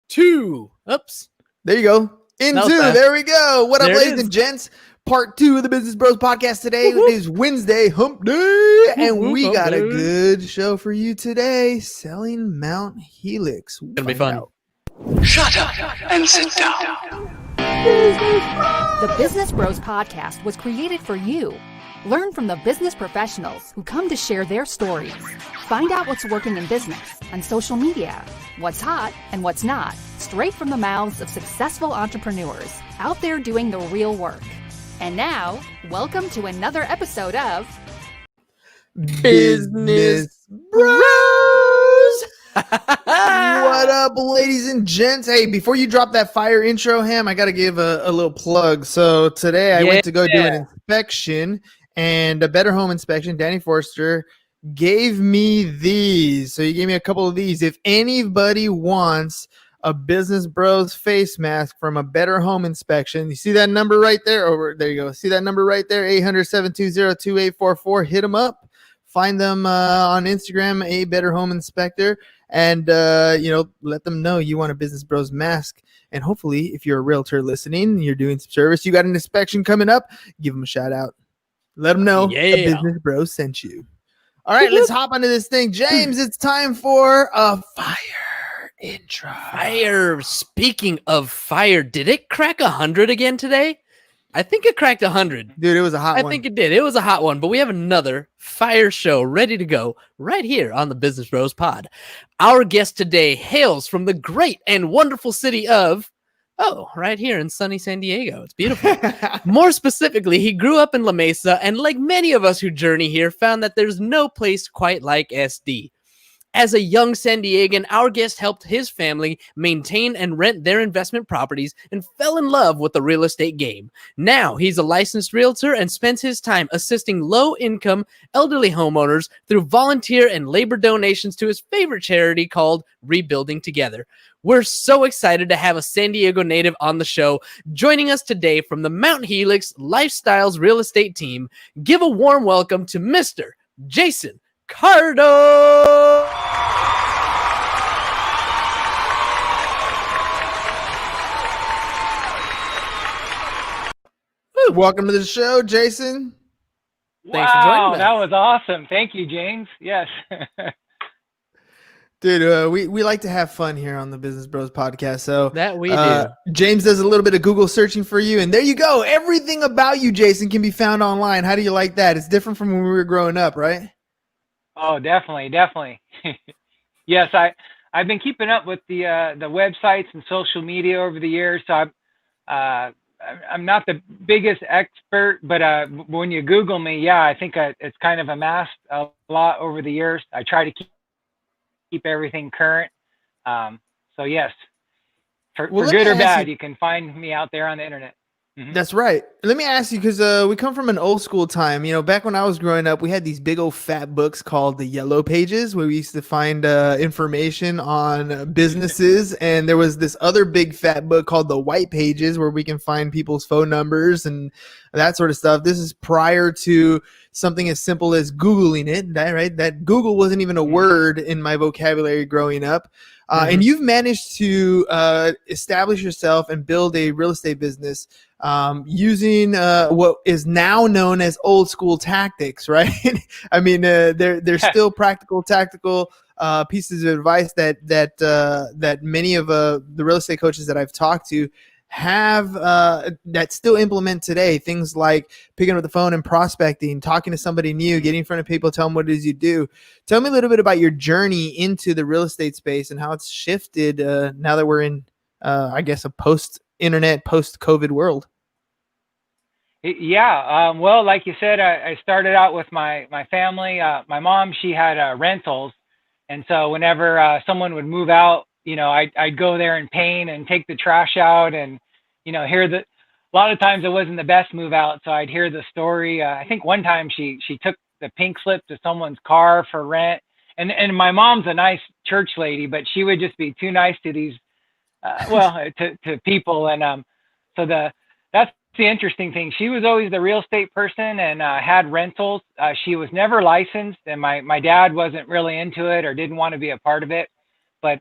2. Oops. There you go. Into, there we go. What up, ladies and gents? Part 2 of the Business Bros podcast today. It is Wednesday, hump day, and we got a good show for you today. Selling Mount Helix. It's gonna be fun. Shut up and sit down. The Business Bros podcast was created for you. Learn from the business professionals who come to share their stories. Find out what's working in business and social media, what's hot and what's not, straight from the mouths of successful entrepreneurs out there doing the real work. And now, welcome to another episode of Business Bros. What up, ladies and gents? Hey, before you drop that fire intro, Ham, I got to give a little plug. So today I went to go do an inspection, and a Better Home inspection. Danny Forster gave me these. So he gave me a couple of these. If anybody wants a Business Bros face mask from a Better Home inspection, you see that number right there? Over there you go. See that number right there? 800-720-2844. Hit them up. Find them on Instagram, a Better Home Inspector, and let them know you want a Business Bros mask. And hopefully, if you're a realtor listening, you're doing some service, you got an inspection coming up, give them a shout out. Let them know the Business Bros sent you. All right, let's hop onto this thing. James, it's time for a fire intro. Fire. Speaking of fire, did it crack 100 again today? I think it cracked 100. Dude, it was a hot one. I think it did. It was a hot one, but we have another fire show ready to go right here on the Business Bros pod. Our guest today hails from the great and wonderful city of, right here in sunny San Diego. It's beautiful. More specifically, he grew up in La Mesa, and like many of us who journey here, found that there's no place quite like SD. As a young San Diegan, our guest helped his family maintain and rent their investment properties and fell in love with the real estate game. Now he's a licensed realtor and spends his time assisting low-income elderly homeowners through volunteer and labor donations to his favorite charity called Rebuilding Together. We're so excited to have a San Diego native on the show. Joining us today from the Mount Helix Lifestyles real estate team, give a warm welcome to Mr. Jason Kardos. Welcome to the show, Jason. Thanks for joining us. That was awesome. Thank you, James. Yes. Dude, we like to have fun here on the Business Bros podcast. So that we do. James does a little bit of Google searching for you, and there you go. Everything about you, Jason, can be found online. How do you like that? It's different from when we were growing up, right? Oh, definitely. Yes, I've been keeping up with the websites and social media over the years. So I'm not the biggest expert, but when you Google me, I think it's kind of amassed a lot over the years. I try to keep everything current. So yes, for good or bad, you can find me out there on the internet. Mm-hmm. That's right. Let me ask you, because we come from an old school time. You know, back when I was growing up, we had these big old fat books called the Yellow Pages, where we used to find information on businesses. And there was this other big fat book called the White Pages, where we can find people's phone numbers and that sort of stuff. This is prior to something as simple as Googling it, right? That Google wasn't even a word in my vocabulary growing up. And you've managed to establish yourself and build a real estate business using what is now known as old school tactics, right? I mean, they're still practical, tactical pieces of advice that many of the real estate coaches that I've talked to have that still implement today. Things like picking up the phone and prospecting, talking to somebody new, getting in front of people, tell them what it is you do. Tell me a little bit about your journey into the real estate space and how it's shifted now that we're in, I guess, a post-internet, post-COVID world. Yeah. Well, like you said, I started out with my family. My mom, she had rentals. And so whenever someone would move out, I'd go there and paint and take the trash out and, hear a lot of times it wasn't the best move out. So I'd hear the story. I think one time she took the pink slip to someone's car for rent. And my mom's a nice church lady, but she would just be too nice to these, to people. And so that's the interesting thing. She was always the real estate person and had rentals. She was never licensed, and my dad wasn't really into it or didn't want to be a part of it. But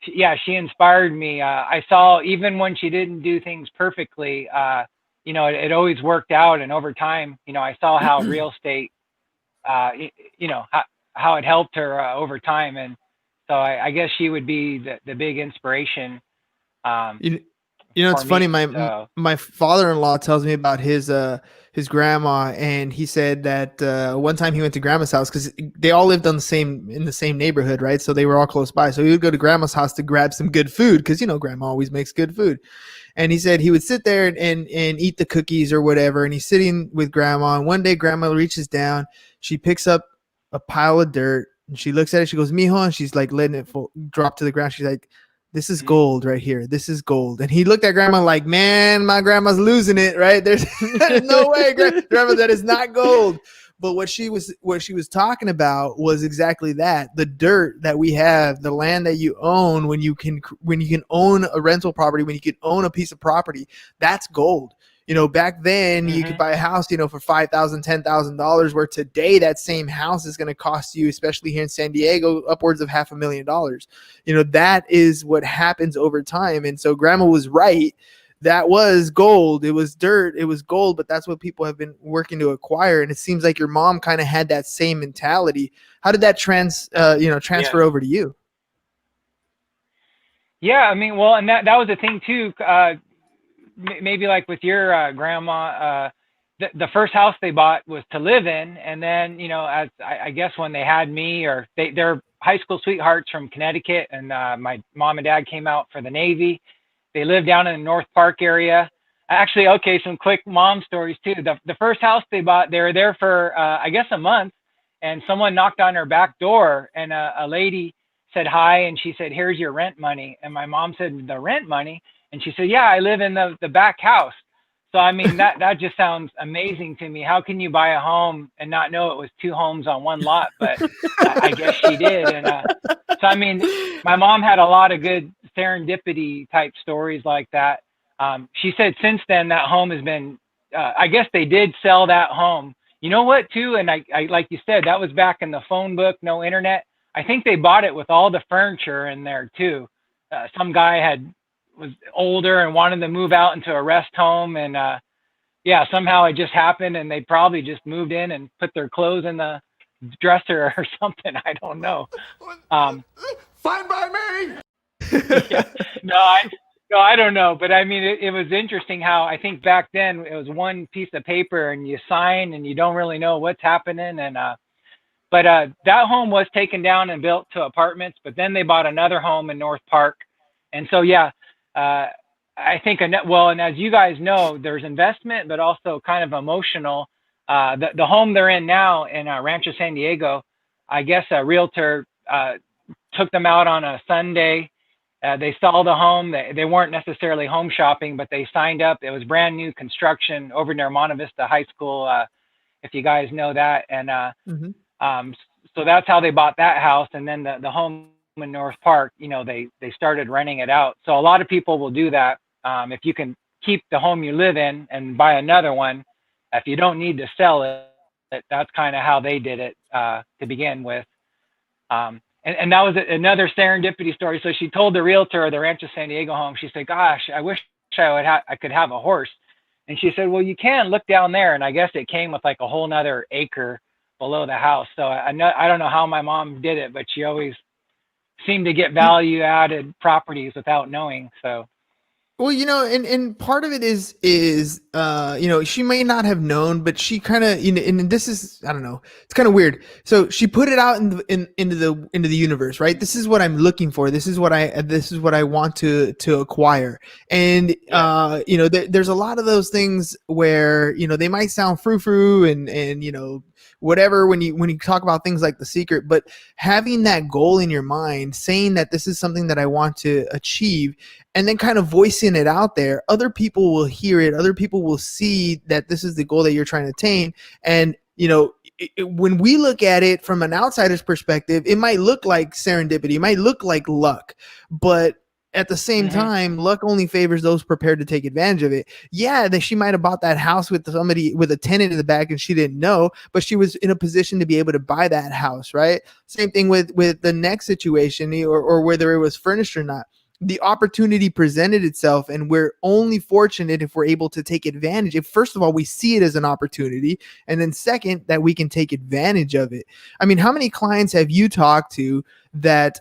she inspired me. I saw, even when she didn't do things perfectly, it always worked out. And over time, I saw how real estate, how it helped her over time. And so I guess she would be the big inspiration. You, it's for funny. me. So, My father-in-law tells me about his grandma, and he said that one time he went to grandma's house because they all lived in the same neighborhood, right? So they were all close by. So he would go to grandma's house to grab some good food because grandma always makes good food. And he said he would sit there and eat the cookies or whatever. And he's sitting with grandma. And one day grandma reaches down, she picks up a pile of dirt and she looks at it. She goes, "Mijo," and she's like letting it drop to the ground. She's like, "This is gold right here. This is gold." And he looked at grandma like, "Man, my grandma's losing it, right? There's no way, grandma, that is not gold." But what she was talking about was exactly that. The dirt that we have, the land that you own, when you can own a rental property, when you can own a piece of property, that's gold. Back then you could buy a house, for $5,000, $10,000, where today that same house is going to cost you, especially here in San Diego, upwards of $500,000. That is what happens over time. And so grandma was right. That was gold. It was dirt. It was gold, but that's what people have been working to acquire. And it seems like your mom kind of had that same mentality. How did that transfer over to you? Yeah, I mean, well, and that was the thing too. Maybe like with your grandma, the first house they bought was to live in, and then as I guess when they had me, or they're high school sweethearts from Connecticut, and my mom and dad came out for the Navy. They lived down in the North Park area. Actually, okay, some quick mom stories too. The first house they bought, they were there for I guess a month, and someone knocked on her back door, and a lady said hi, and she said, "Here's your rent money." And my mom said, "The rent money?" And she said, "Yeah, I live in the back house." So I mean, that just sounds amazing to me. How can you buy a home and not know it was two homes on one lot? But I guess she did. And so I mean, my mom had a lot of good serendipity type stories like that. She said since then that home has been, I guess they did sell that home. You know what too? And I like you said, that was back in the phone book, no internet. I think they bought it with all the furniture in there too. Some guy was older and wanted to move out into a rest home, and somehow it just happened, and they probably just moved in and put their clothes in the dresser or something. I don't know. Fine by me. Yeah. No, I don't know, but I mean, it was interesting how I think back then it was one piece of paper and you sign and you don't really know what's happening. And but that home was taken down and built to apartments, but then they bought another home in North Park. And so, I think, and as you guys know, there's investment, but also kind of emotional. The home they're in now in Rancho San Diego, I guess a realtor took them out on a Sunday. They saw the home. They weren't necessarily home shopping, but they signed up. It was brand new construction over near Monte Vista High School, if you guys know that. And so that's how they bought that house. And then the home in North Park, they started renting it out. So a lot of people will do that. If you can keep the home you live in and buy another one, if you don't need to sell it, that's kind of how they did it to begin with. And that was another serendipity story. So she told the realtor of the Rancho San Diego home, she said, "Gosh, I wish I could have a horse." And she said, "Well, you can look down there." And I guess it came with like a whole nother acre below the house. So I don't know how my mom did it, but she always seemed to get value added properties without knowing. So. Well, and part of it is she may not have known, but she kind of, and this is, I don't know, it's kind of weird. So she put it out into the universe, right? This is what I'm looking for. This is what I want to acquire. And there's a lot of those things where they might sound frou-frou and whatever when you talk about things like The Secret, but having that goal in your mind, saying that this is something that I want to achieve, and then kind of voicing it out there, other people will hear it. Other people will see that this is the goal that you're trying to attain. And, when we look at it from an outsider's perspective, it might look like serendipity. It might look like luck. But at the same Mm-hmm. time, luck only favors those prepared to take advantage of it. Yeah, that she might have bought that house with somebody with a tenant in the back and she didn't know, but she was in a position to be able to buy that house, right? Same thing with the next situation, or whether it was furnished or not. The opportunity presented itself, and we're only fortunate if we're able to take advantage. If first of all we see it as an opportunity, and then second that we can take advantage of it. I mean, how many clients have you talked to that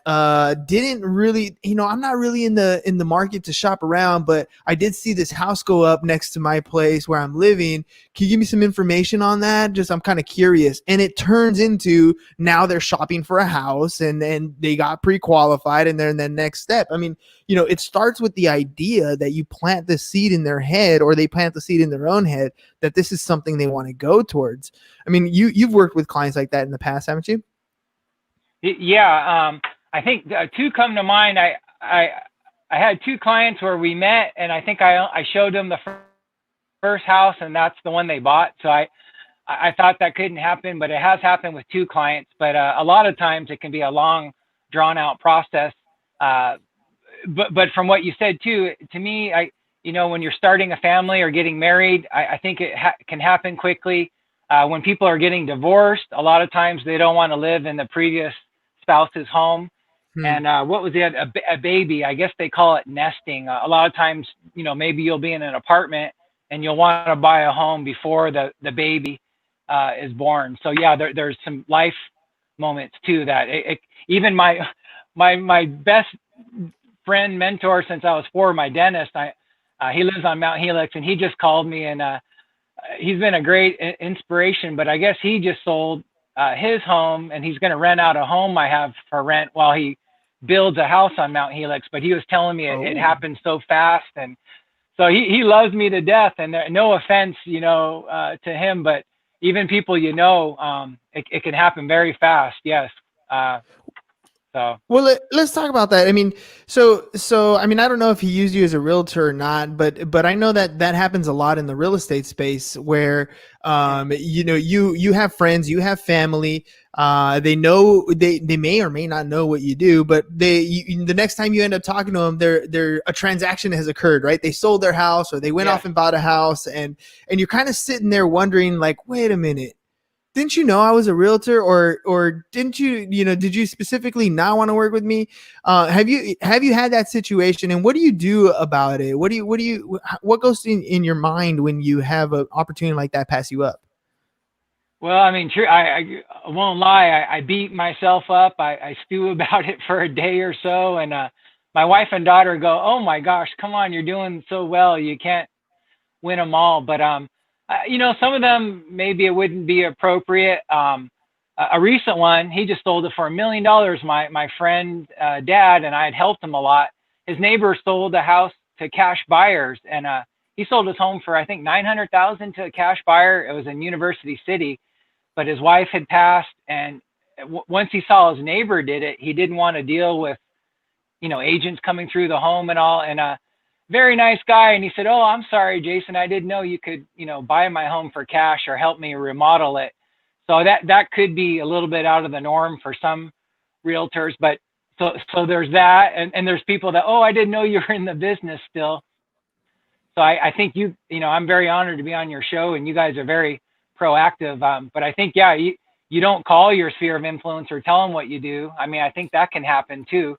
didn't really, I'm not really in the market to shop around, but I did see this house go up next to my place where I'm living. Can you give me some information on that? Just, I'm kind of curious. And it turns into now they're shopping for a house, and then they got pre-qualified, and they're in the next step. I mean, it starts with the idea that you plant the seed in their head, or they plant the seed in their own head, that this is something they want to go towards. I mean, you've worked with clients like that in the past, haven't you? Yeah, I think two come to mind. I had two clients where we met, and I think I showed them the first house, and that's the one they bought. So I thought that couldn't happen, but it has happened with two clients. But a lot of times it can be a long, drawn out process. But from what you said too, to me, when you're starting a family or getting married, I think it can happen quickly. When people are getting divorced, a lot of times they don't want to live in the previous spouse's home. And what was it? A baby, I guess they call it nesting. A lot of times, maybe you'll be in an apartment and you'll want to buy a home before the baby is born. So yeah, there's some life moments too that even my best friend mentor since I was 4, my dentist, he lives on Mount Helix, and he just called me, and he's been a great inspiration. But I guess he just sold his home, and he's going to rent out a home I have for rent while he builds a house on Mount Helix. But he was telling me it happened so fast, and so he loves me to death. And no offense, to him, but even people, it can happen very fast. Yes. So. Well, let's talk about that. I mean, so I mean, I don't know if he used you as a realtor or not, but I know that happens a lot in the real estate space where, you have friends, you have family, they know, they may or may not know what you do, but the next time you end up talking to them, a transaction has occurred, right? They sold their house, or they went off and bought a house, and you're kind of sitting there wondering, like, wait a minute. Didn't you know I was a realtor, or didn't you, did you specifically not want to work with me? Have you had that situation, and what do you do about it? What goes in your mind when you have an opportunity like that pass you up? Well, I mean, true. I won't lie. I beat myself up. I stew about it for a day or so, and my wife and daughter go, "Oh my gosh, come on, you're doing so well. You can't win them all." But some of them, maybe it wouldn't be appropriate. A recent one, he just sold it for $1 million. My friend, dad, and I had helped him a lot. His neighbor sold a house to cash buyers, and he sold his home for, I think, $900,000 to a cash buyer. It was in University City, but his wife had passed, and once he saw his neighbor did it, he didn't want to deal with, agents coming through the home and all. And very nice guy. And he said, "Oh, I'm sorry, Jason. I didn't know you could, buy my home for cash or help me remodel it." So that could be a little bit out of the norm for some realtors, but so there's that. And there's people that, "Oh, I didn't know you were in the business still." So I think I'm very honored to be on your show, and you guys are very proactive. But I think, you don't call your sphere of influence or tell them what you do. I mean, I think that can happen too.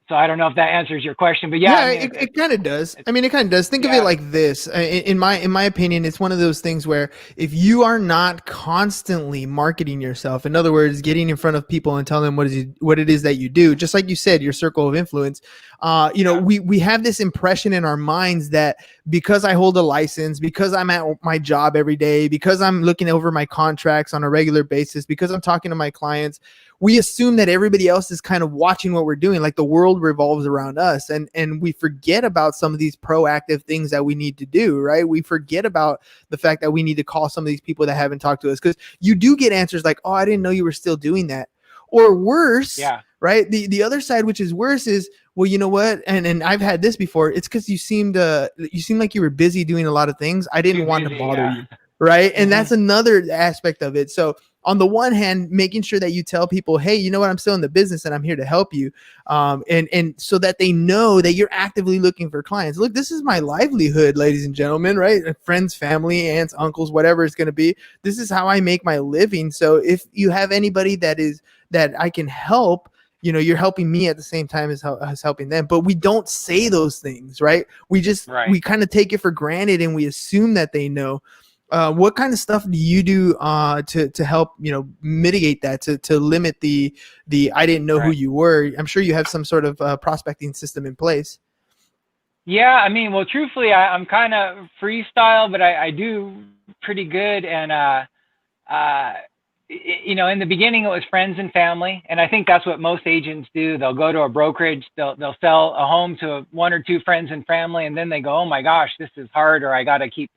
So I don't know if that answers your question, but it kind of does. I mean, it kind of does. Think of it like this. In my opinion, it's one of those things where if you are not constantly marketing yourself, in other words, getting in front of people and telling them what it is that you do, just like you said, your circle of influence, we have this impression in our minds that because I hold a license, because I'm at my job every day, because I'm looking over my contracts on a regular basis, because I'm talking to my clients, we assume that everybody else is kind of watching what we're doing, like the world revolves around us, and we forget about some of these proactive things that we need to do, right? We forget about the fact that we need to call some of these people that haven't talked to us, because you do get answers like, "Oh, I didn't know you were still doing that," or worse, right? The other side, which is worse, is, "Well, you know what? And I've had this before. It's because you seemed like you were busy doing a lot of things. I didn't want to bother you." Right. And that's another aspect of it. So on the one hand, making sure that you tell people, hey, you know what, I'm still in the business and I'm here to help you. And so that they know that you're actively looking for clients. Look, this is my livelihood, ladies and gentlemen, right? Friends, family, aunts, uncles, whatever it's going to be. This is how I make my living. So if you have anybody that I can help, you know, you're helping me at the same time as helping them. But we don't say those things, right? We just, we kind of take it for granted and we assume that they know. What kind of stuff do you do to help, you know, mitigate that, to limit the I didn't know who you were? I'm sure you have some sort of prospecting system in place. Yeah, I mean, well, truthfully, I'm kind of freestyle, but I do pretty good. And you know, in the beginning it was friends and family, and I think that's what most agents do. They'll go to a brokerage, they'll sell a home to one or two friends and family, and then they go, oh my gosh, this is hard, or I got to keep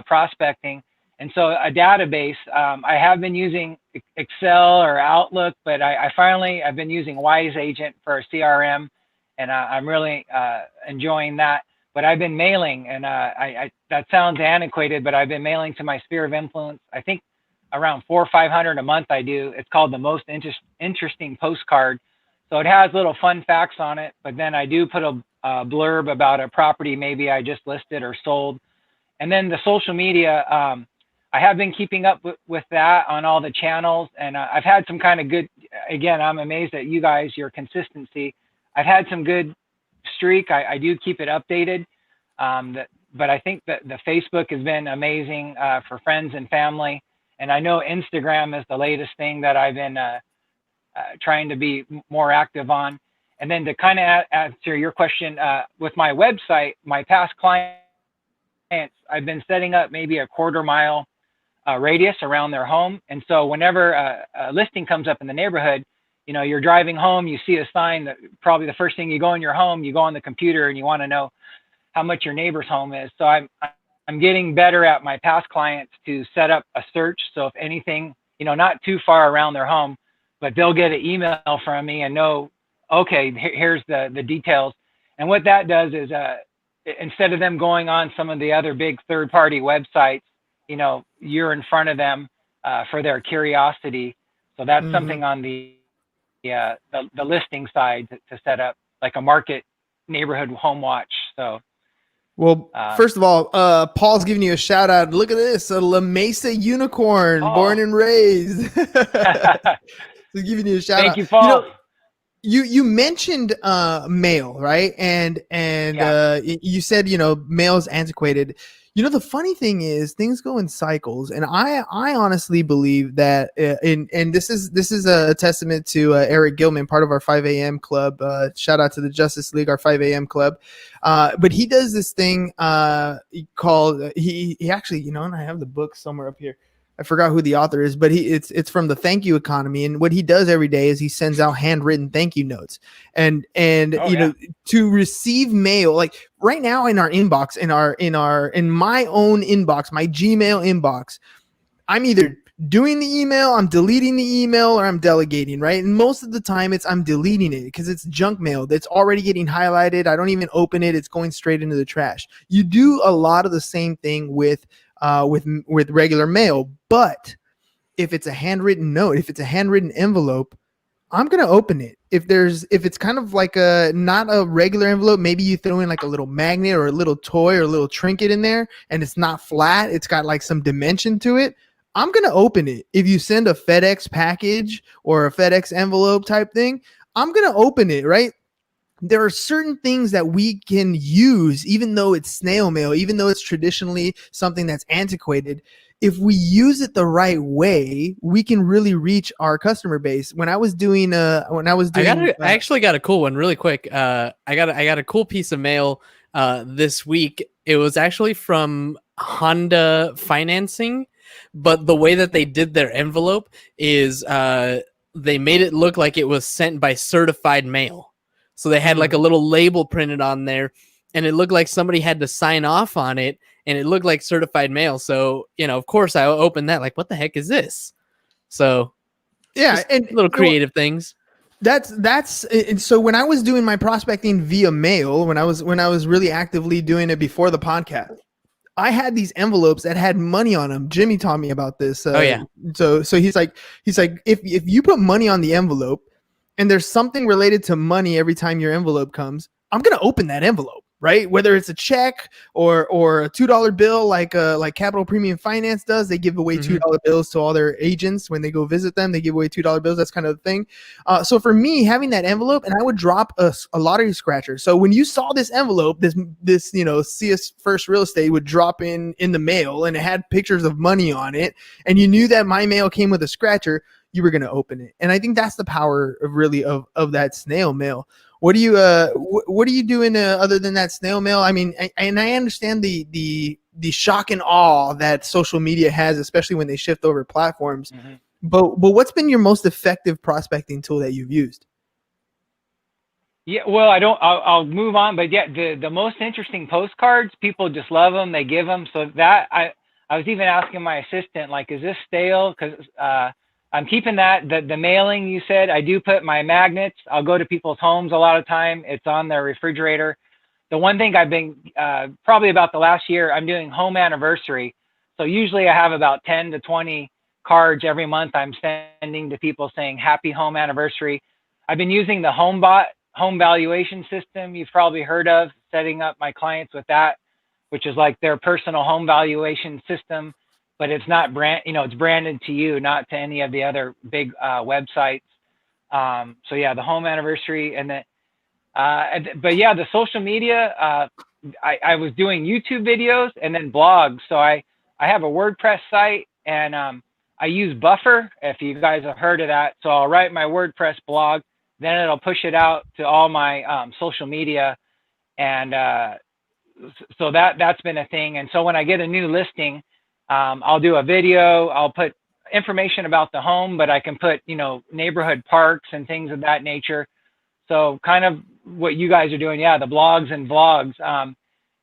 prospecting. And so a database, I have been using Excel or Outlook, but I've been using Wise Agent for a CRM, and I'm really enjoying that. But I've been mailing, and that sounds antiquated, but I've been mailing to my sphere of influence. I think around 400 or 500 a month I do. It's called the most interesting postcard. So it has little fun facts on it, but then I do put a blurb about a property maybe I just listed or sold. And then the social media, I have been keeping up with that on all the channels, and I've had some kind of good, again, I'm amazed at you guys, your consistency. I've had some good streak. I do keep it updated. But I think that the Facebook has been amazing for friends and family. And I know Instagram is the latest thing that I've been trying to be more active on. And then to kind of answer your question, with my website, my past clients, I've been setting up maybe a 1/4 mile radius around their home. And so whenever a listing comes up in the neighborhood, you know, you're driving home, you see a sign, that probably the first thing you go in your home, you go on the computer and you want to know how much your neighbor's home is. So I'm getting better at my past clients to set up a search. So if anything, you know, not too far around their home, but they'll get an email from me and know, okay, here's the details. And what that does is, instead of them going on some of the other big third-party websites, you know, you're in front of them for their curiosity. So that's something on the listing side to set up, like a market neighborhood home watch. So. Well, first of all, Paul's giving you a shout out. Look at this, a La Mesa unicorn, born and raised. So giving you a shout out. Thank you, Paul. You mentioned mail, right? And you said, you know, mail's antiquated. You know, the funny thing is things go in cycles, and I honestly believe that and this is a testament to Eric Gilman, part of our 5 a.m. club. Shout out to the Justice League, our 5 a.m. club. But he does this thing called he actually, you know, and I have the book somewhere up here. I forgot who the author is, but it's from the Thank You Economy. And what he does every day is he sends out handwritten thank you notes. And you know, to receive mail, like right now in our inbox, in my own inbox, my Gmail inbox, I'm either doing the email, I'm deleting the email, or I'm delegating, right? And most of the time I'm deleting it because it's junk mail that's already getting highlighted. I don't even open it. It's going straight into the trash. You do a lot of the same thing with regular mail. But if it's a handwritten note, if it's a handwritten envelope, I'm going to open it. If it's kind of like not a regular envelope, maybe you throw in like a little magnet or a little toy or a little trinket in there and it's not flat, it's got like some dimension to it, I'm going to open it. If you send a FedEx package or a FedEx envelope type thing, I'm going to open it, right? There are certain things that we can use, even though it's snail mail, even though it's traditionally something that's antiquated. If we use it the right way, we can really reach our customer base. I actually got a cool one really quick. I got a cool piece of mail this week. It was actually from Honda Financing, but the way that they did their envelope is they made it look like it was sent by certified mail. So they had like a little label printed on there, and it looked like somebody had to sign off on it, and it looked like certified mail. So, you know, of course I opened that, like, what the heck is this? So yeah, and little creative things. And so when I was doing my prospecting via mail, when I was really actively doing it before the podcast, I had these envelopes that had money on them. Jimmy taught me about this. Oh, yeah. So he's like, if you put money on the envelope and there's something related to money every time your envelope comes, I'm going to open that envelope, right? Whether it's a check or a $2 bill, like Capital Premium Finance does. They give away $2 bills to all their agents when they go visit them. They give away $2 bills. That's kind of the thing. So for me, having that envelope, and I would drop a lottery scratcher. So when you saw this envelope, this CS First Real Estate would drop in the mail, and it had pictures of money on it, and you knew that my mail came with a scratcher, you were going to open it. And I think that's the power of that snail mail. What do you doing other than that snail mail? I mean, I understand the shock and awe that social media has, especially when they shift over platforms. But what's been your most effective prospecting tool that you've used? Yeah, well, I'll move on, but yeah, the most interesting postcards, people just love them. They give them. So that I was even asking my assistant, like, is this stale? Cause, I'm keeping that, the mailing you said. I do put my magnets. I'll go to people's homes a lot of time. It's on their refrigerator. The one thing I've been, probably about the last year, I'm doing home anniversary. So usually I have about 10 to 20 cards every month I'm sending to people saying happy home anniversary. I've been using the HomeBot home valuation system you've probably heard of, setting up my clients with that, which is like their personal home valuation system. But it's not it's branded to you, not to any of the other big websites. So yeah, the home anniversary, and then, but yeah, the social media. I was doing YouTube videos and then blogs. So I have a WordPress site, and I use Buffer, if you guys have heard of that. So I'll write my WordPress blog, then it'll push it out to all my social media, and so that's been a thing. And so when I get a new listing, I'll do a video. I'll put information about the home, but I can put, neighborhood parks and things of that nature. So kind of what you guys are doing. Yeah, the blogs and vlogs.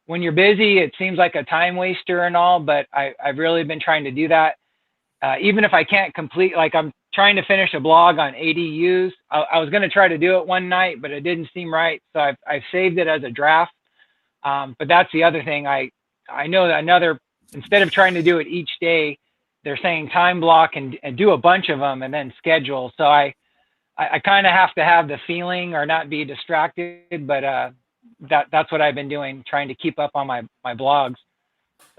When you're busy, it seems like a time waster and all, but I've really been trying to do that. Even if I can't complete, like I'm trying to finish a blog on ADUs. I was going to try to do it one night, but it didn't seem right. So I've saved it as a draft. But that's the other thing. I know that instead of trying to do it each day, they're saying time block and do a bunch of them and then schedule. So I kind of have to have the feeling or not be distracted, but that's what I've been doing, trying to keep up on my blogs.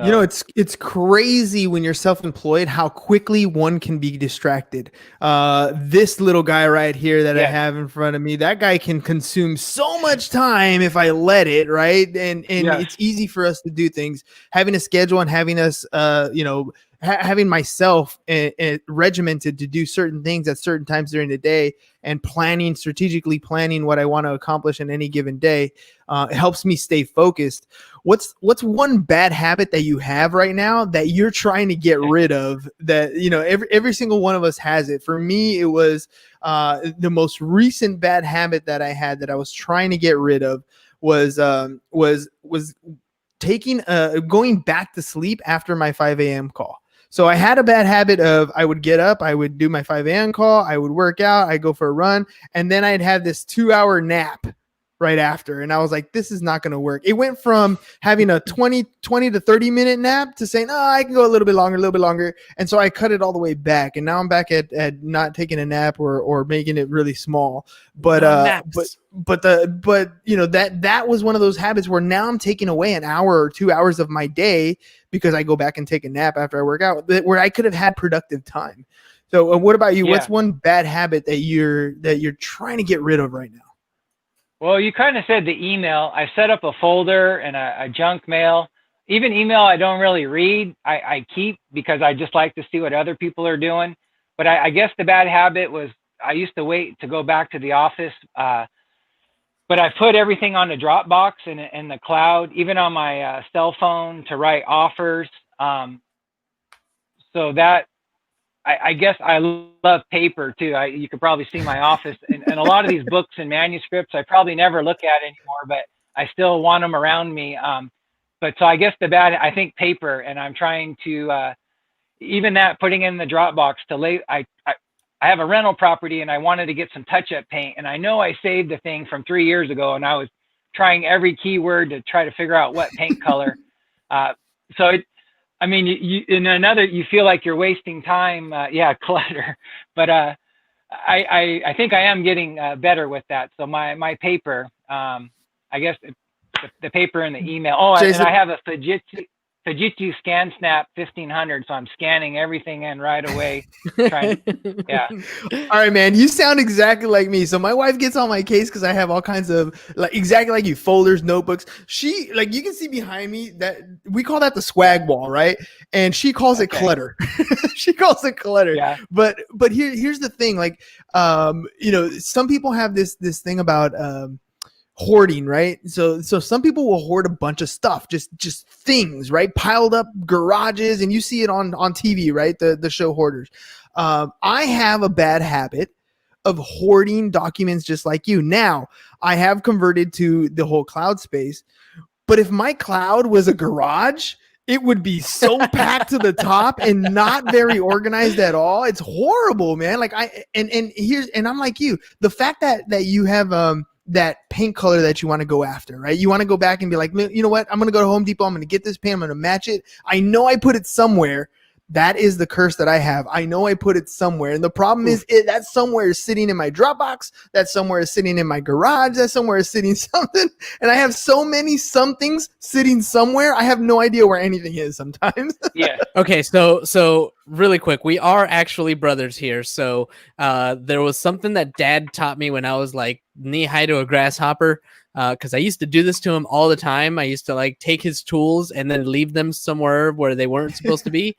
So. It's crazy when you're self-employed how quickly one can be distracted. This little guy right here that I have in front of me, that guy can consume so much time if I let it, right? And it's easy for us to do things. Having a schedule and having us, having myself regimented to do certain things at certain times during the day and strategically planning what I want to accomplish in any given day, it helps me stay focused. What's one bad habit that you have right now that you're trying to get rid of that, every single one of us has it? For me, it was the most recent bad habit that I had that I was trying to get rid of was taking going back to sleep after my 5 a.m. call. So I had a bad habit of I would get up, I would do my 5 a.m. call, I would work out, I'd go for a run, and then I'd have this 2-hour nap right after. And I was like, this is not going to work. It went from having a 20 to 30 minute nap to saying, oh, I can go a little bit longer. And so I cut it all the way back. And now I'm back at not taking a nap or making it really small. But that was one of those habits where now I'm taking away an hour or 2 hours of my day because I go back and take a nap after I work out, where I could have had productive time. So what about you? Yeah. What's one bad habit that you're trying to get rid of right now? Well, you kind of said the email. I set up a folder and a junk mail. Even email I don't really read. I keep because I just like to see what other people are doing. But I guess the bad habit was I used to wait to go back to the office. But I put everything on the Dropbox in the cloud, even on my cell phone to write offers. So that I guess I love paper too. You could probably see my office and a lot of these books and manuscripts I probably never look at anymore, but I still want them around me. But so I guess I think paper, and I'm trying to, even that putting in the Dropbox I have a rental property and I wanted to get some touch-up paint, and I know I saved the thing from 3 years ago and I was trying every keyword to try to figure out what paint color. so I mean, you in another, you feel like you're wasting time. Yeah, clutter. But I think I am getting better with that. So my paper, I guess the paper and the email. Oh, and I have a Fujitsu ScanSnap 1500, so I'm scanning everything in right away. Yeah. All right, man. You sound exactly like me. So my wife gets on my case because I have all kinds of like exactly like you folders, notebooks. She like you can see behind me that we call that the swag wall, right? And she calls it clutter. She calls it clutter. Yeah. But here's the thing, like some people have this thing about hoarding, right? So some people will hoard a bunch of stuff, just things, right? Piled up garages, and you see it on TV, right? The show Hoarders. I have a bad habit of hoarding documents just like you. Now, I have converted to the whole cloud space, but if my cloud was a garage, it would be so packed to the top and not very organized at all. It's horrible, man. Like I'm like you. The fact that you have that paint color that you want to go after, right? You want to go back and be like, you know what? I'm going to go to Home Depot. I'm going to get this paint. I'm going to match it. I know I put it somewhere. That is the curse that I have. I know I put it somewhere. And the problem is that somewhere is sitting in my Dropbox. That somewhere is sitting in my garage. That somewhere is sitting something. And I have so many somethings sitting somewhere. I have no idea where anything is sometimes. Yeah. Okay. So really quick, we are actually brothers here. So there was something that Dad taught me when I was like knee high to a grasshopper. Because I used to do this to him all the time. I used to like take his tools and then leave them somewhere where they weren't supposed to be.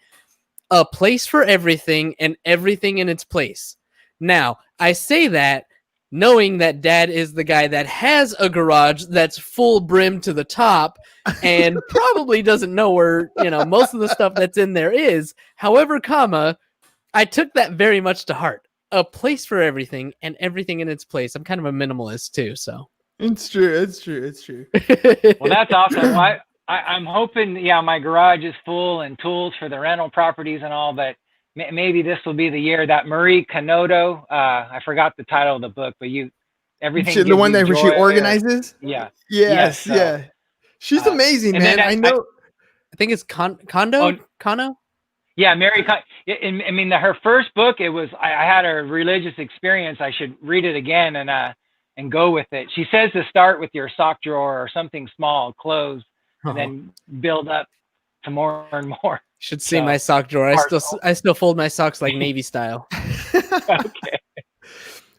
A place for everything and everything in its place. Now, I say that knowing that Dad is the guy that has a garage that's full brim to the top and probably doesn't know where, most of the stuff that's in there is. However, I took that very much to heart. A place for everything and everything in its place. I'm kind of a minimalist too, so. It's true. Well, that's awesome. I'm hoping, my garage is full and tools for the rental properties and all, but maybe this will be the year that Marie Kondo, I forgot the title of the book, but everything. The one that she organizes? Yeah. Yes. Yeah. She's amazing, man. I know. I think it's Kondo? Yeah, Mary. I mean, her first book, I had a religious experience. I should read it again and go with it. She says to start with your sock drawer or something small, clothes. And then build up to more and more. Should see my sock drawer. I still fold my socks like Navy style. Okay.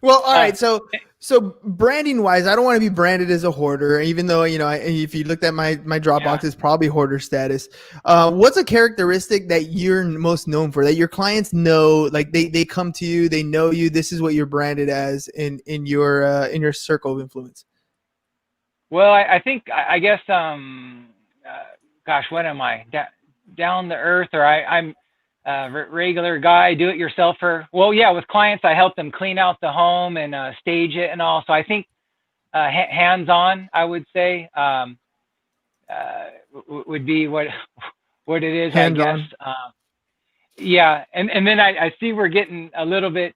Well, all right. So branding wise, I don't want to be branded as a hoarder, even though, if you looked at my Dropbox, it's probably hoarder status. What's a characteristic that you're most known for, that your clients know, like they come to you, they know you, this is what you're branded as in your circle of influence? Well, I think, I guess, gosh, what am I? Down to earth, or I'm a regular guy, do-it-yourselfer. Well, yeah, with clients, I help them clean out the home and stage it and all. So I think hands-on, I would say, would be what it is, hands-on. I guess. Yeah, and then I see we're getting a little bit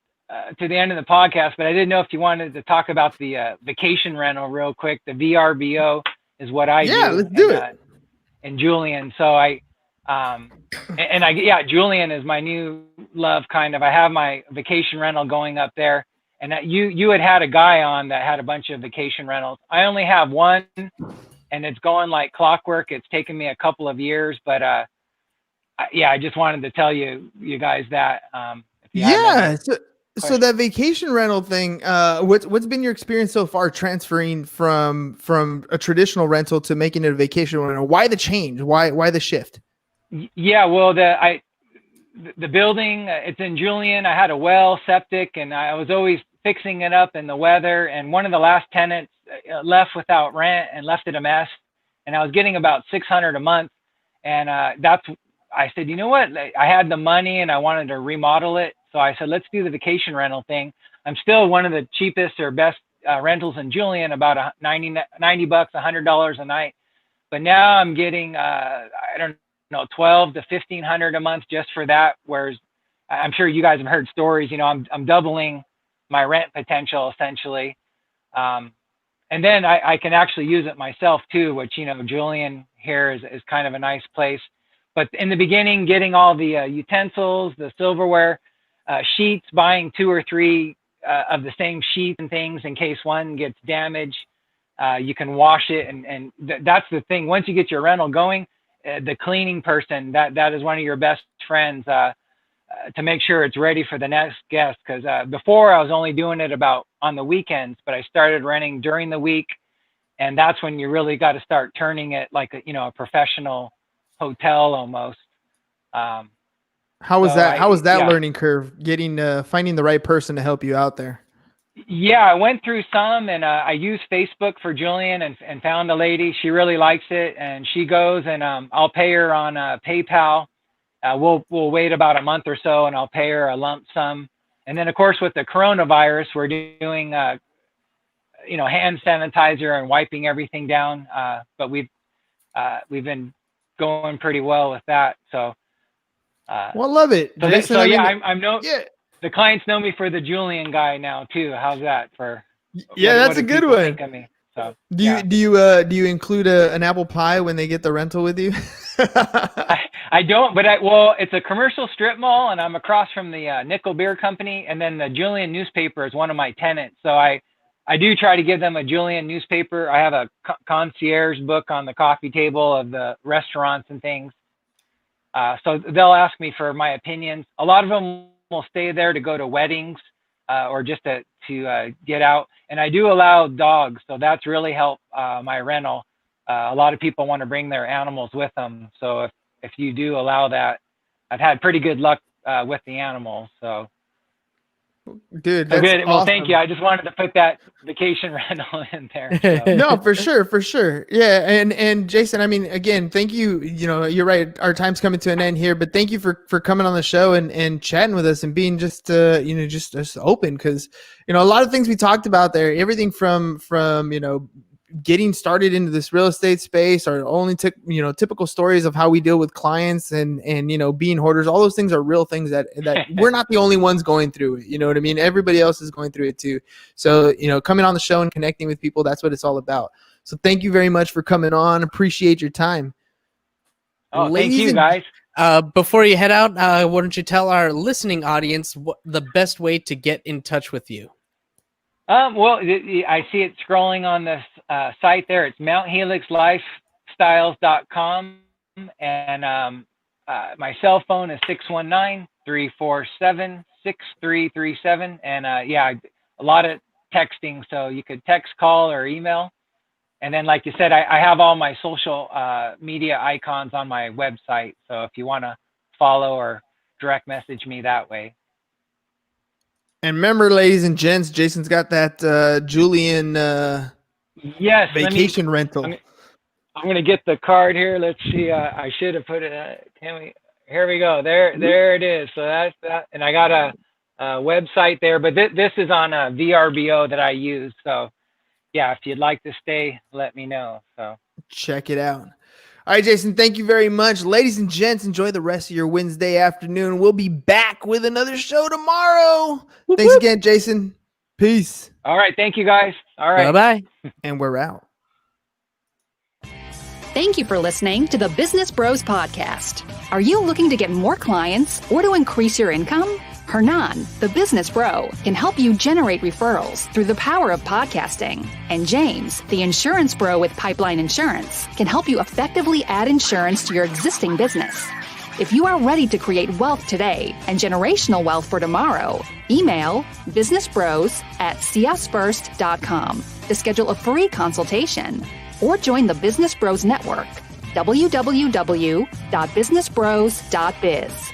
to the end of the podcast, but I didn't know if you wanted to talk about the vacation rental real quick. The VRBO is what I do. Yeah, let's do it. And Julian. So Julian is my new love, kind of. I have my vacation rental going up there, and you had a guy on that had a bunch of vacation rentals. I only have one, and it's going like clockwork. It's taken me a couple of years, but I just wanted to tell you guys that. So that vacation rental thing, what's been your experience so far transferring from a traditional rental to making it a vacation rental? Why the change? Why the shift? Yeah, well, the building, it's in Julian. I had a well, septic, and I was always fixing it up in the weather. And one of the last tenants left without rent and left it a mess. And I was getting about $600 a month. And I said, you know what? I had the money and I wanted to remodel it. So I said, let's do the vacation rental thing. I'm still one of the cheapest or best rentals in Julian, about $90, $100 a night. But now I'm getting, I don't know, $1,200 to $1,500 a month just for that. Whereas I'm sure you guys have heard stories, I'm doubling my rent potential essentially. And then I can actually use it myself too, which, Julian here is kind of a nice place. but in the beginning, getting all the utensils, the silverware, sheets, buying 2 or 3 of the same sheets and things in case one gets damaged. You can wash it, and that's the thing. Once you get your rental going, the cleaning person, that is one of your best friends to make sure it's ready for the next guest. Because before I was only doing it about on the weekends, but I started renting during the week, and that's when you really got to start turning it like a professional hotel almost. How was that? How was that yeah. learning curve? Getting finding the right person to help you out there. Yeah, I went through some, and I used Facebook for Julian and found a lady. She really likes it, and she goes, and I'll pay her on PayPal. We'll wait about a month or so, and I'll pay her a lump sum. And then, of course, with the coronavirus, we're doing hand sanitizer and wiping everything down. But we've been going pretty well with that. So, well, love it. So, Jason, yeah. The clients know me for the Julian guy now too. How's that for? That's a good one. So, do you include an apple pie when they get the rental with you? I don't, but it's a commercial strip mall, and I'm across from the Nickel Beer Company, and then the Julian newspaper is one of my tenants. So I do try to give them a Julian newspaper. I have a concierge book on the coffee table of the restaurants and things. So they'll ask me for my opinions. A lot of them will stay there to go to weddings or just to get out. And I do allow dogs, so that's really helped my rental. A lot of people want to bring their animals with them. So if you do allow that, I've had pretty good luck with the animals. So, dude, that's good. Well, awesome. thank you. I just wanted to put that vacation rental in there. So. No, for sure. Yeah. And Jason, I mean, again, thank you. You're right. Our time's coming to an end here, but thank you for coming on the show and chatting with us and being just open. Cause a lot of things we talked about there, everything from getting started into this real estate space, or only typical stories of how we deal with clients and being hoarders. All those things are real things that we're not the only ones going through it. You know what I mean? Everybody else is going through it too. So, coming on the show and connecting with people, that's what it's all about. So thank you very much for coming on. Appreciate your time. Oh, thank you guys. Before you head out, why don't you tell our listening audience what the best way to get in touch with you? Well, I see it scrolling on this site there. It's mounthelixlifestyles.com, and my cell phone is 619-347-6337. And a lot of texting, so you could text, call, or email. And then, like you said, I have all my social media icons on my website. So if you want to follow or direct message me that way. And remember, ladies and gents, Jason's got that Julian vacation rental. I'm going to get the card here. Let's see. I should have put it. Here we go. There it is. So that's that. And I got a website there, but this is on a VRBO that I use. So yeah, if you'd like to stay, let me know. So check it out. All right, Jason, thank you very much. Ladies and gents, enjoy the rest of your Wednesday afternoon. We'll be back with another show tomorrow. Thanks again, Jason. Peace. All right. Thank you, guys. All right. Bye-bye. And we're out. Thank you for listening to the Business Bros Podcast. Are you looking to get more clients or to increase your income? Hernan, the business bro, can help you generate referrals through the power of podcasting. And James, the insurance bro with Pipeline Insurance, can help you effectively add insurance to your existing business. If you are ready to create wealth today and generational wealth for tomorrow, email businessbros@csfirst.com to schedule a free consultation, or join the Business Bros Network, www.businessbros.biz.